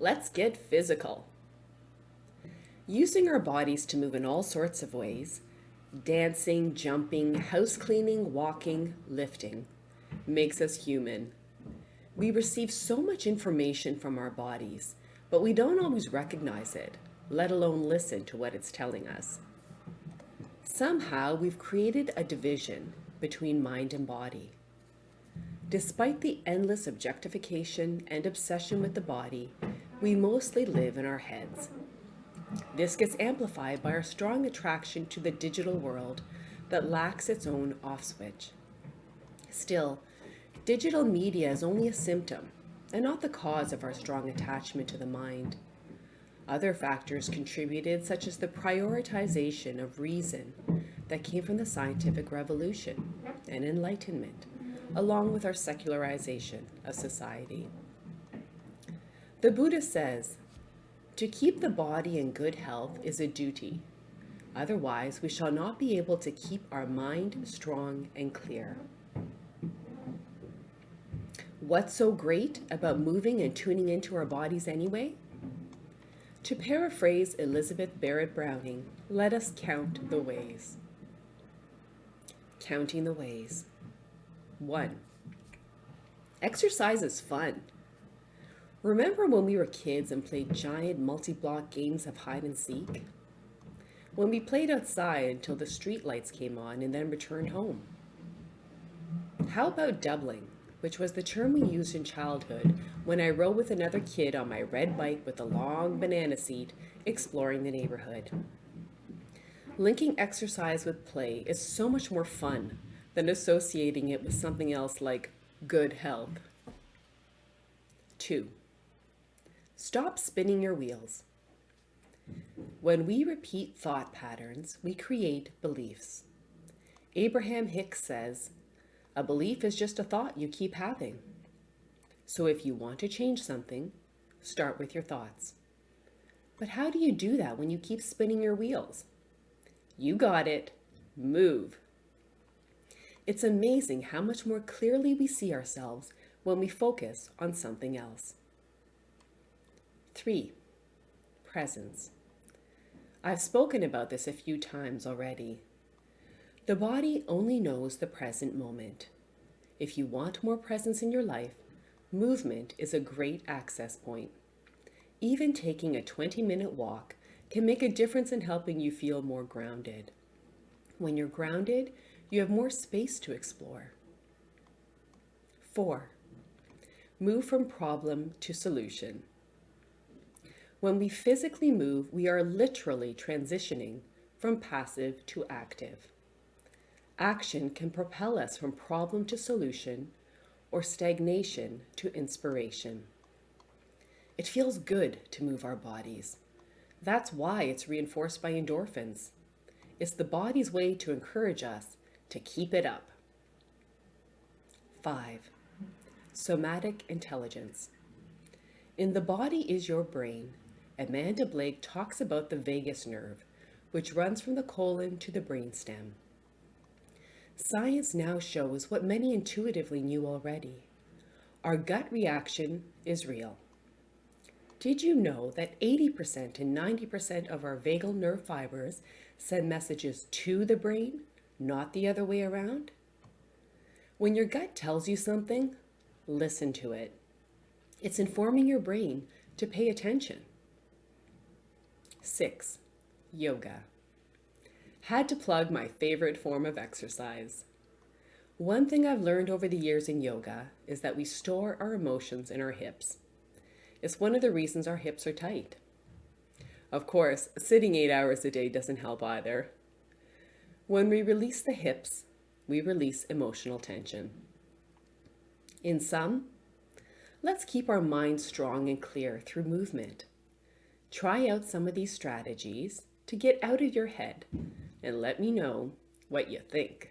Let's get physical. Using our bodies to move in all sorts of ways, dancing, jumping, house cleaning, walking, lifting, makes us human. We receive so much information from our bodies, but we don't always recognize it, let alone listen to what it's telling us. Somehow, we've created a division between mind and body. Despite the endless objectification and obsession with the body, we mostly live in our heads. This gets amplified by our strong attraction to the digital world that lacks its own off switch. Still, digital media is only a symptom and not the cause of our strong attachment to the mind. Other factors contributed, such as the prioritization of reason that came from the scientific revolution and enlightenment, along with our secularization of society. The Buddha says, "To keep the body in good health is a duty. Otherwise, we shall not be able to keep our mind strong and clear." What's so great about moving and tuning into our bodies anyway? To paraphrase Elizabeth Barrett Browning, let us count the ways. Counting the ways. 1. Exercise is fun. Remember when we were kids and played giant multi-block games of hide and seek? When we played outside until the street lights came on and then returned home? How about doubling, which was the term we used in childhood when I rode with another kid on my red bike with a long banana seat, exploring the neighborhood? Linking exercise with play is so much more fun than associating it with something else like good health. 2. Stop spinning your wheels. When we repeat thought patterns, we create beliefs. Abraham Hicks says, "A belief is just a thought you keep having." So if you want to change something, start with your thoughts. But how do you do that when you keep spinning your wheels? You got it. Move. It's amazing how much more clearly we see ourselves when we focus on something else. 3. Presence. I've spoken about this a few times already. The body only knows the present moment. If you want more presence in your life, movement is a great access point. Even taking a 20-minute walk can make a difference in helping you feel more grounded. When you're grounded, you have more space to explore. 4. Move from problem to solution. When we physically move, we are literally transitioning from passive to active. Action can propel us from problem to solution or stagnation to inspiration. It feels good to move our bodies. That's why it's reinforced by endorphins. It's the body's way to encourage us to keep it up. 5. Somatic intelligence. In The Body is Your Brain, Amanda Blake talks about the vagus nerve, which runs from the colon to the brainstem. Science now shows what many intuitively knew already. Our gut reaction is real. Did you know that 80% and 90% of our vagal nerve fibers send messages to the brain, not the other way around? When your gut tells you something, listen to it. It's informing your brain to pay attention. 6. Yoga. Had to plug my favorite form of exercise. One thing I've learned over the years in yoga is that we store our emotions in our hips. It's one of the reasons our hips are tight. Of course, sitting 8 hours a day doesn't help either. When we release the hips, we release emotional tension. In sum, let's keep our minds strong and clear through movement. Try out some of these strategies to get out of your head and let me know what you think.